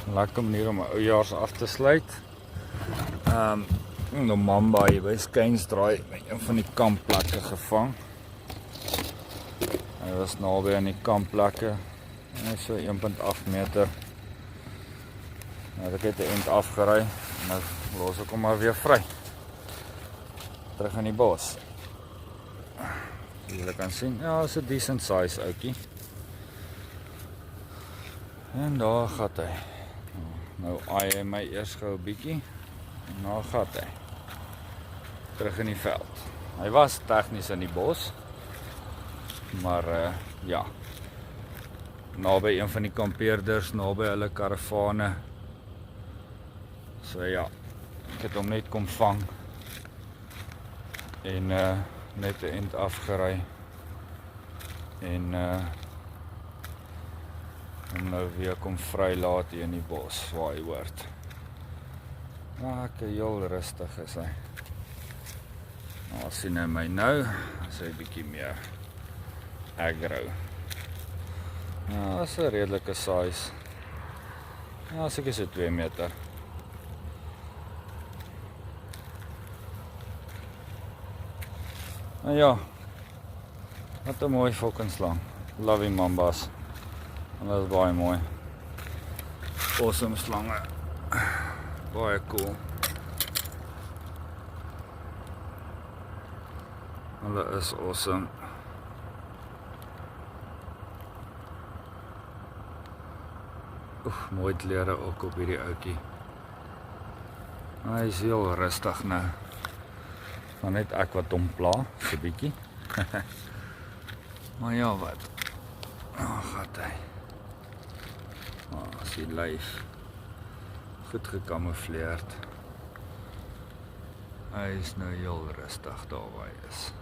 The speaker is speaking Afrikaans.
Lekker manier om 'n oujaars af te sluit. Die mamba hier by Skynsdraai met een van die kampplekke gevang. Hy was naby aan die kampplekke. Hy is so 1.8 meter. Nou ek het 'n end afgery en nou los ek hom maar weer vry. Terug in die bos. Julle kan sien, ja, is 'n decent size ouetjie. En daar gaat hy. Nou aai hy my eers gou 'n bietjie en daar gaat hy. Terug in die veld. Hy was tegnies in die bos, maar ja. Naby een van die kampeerders, naby hulle karavane. So ja, ek het hom net kom vang en net 'n end afgery en om nou weer kom vrylaat hier in die bos waar hy hoort. Lekker heel rustig is hy. Nou sien hy my nou, is hy bietjie meer aggro. Ja, is 'n redelike size. Ja, seker so 2 meter. Nou ja, wat 'n mooi fucking slang. Love die mambas. Hulle is baie mooi. Awesome slange. Baie cool. Hulle is awesome. Mooi klere ook op hierdie ouetjie. Hy is heel rustig nou. Maar net ek wat hom pla, so bietjie. Maar ja, wat? Gaat hy. As die lyf goed gekamoufleerd. Hy is nou heel rustig daar waar hy is.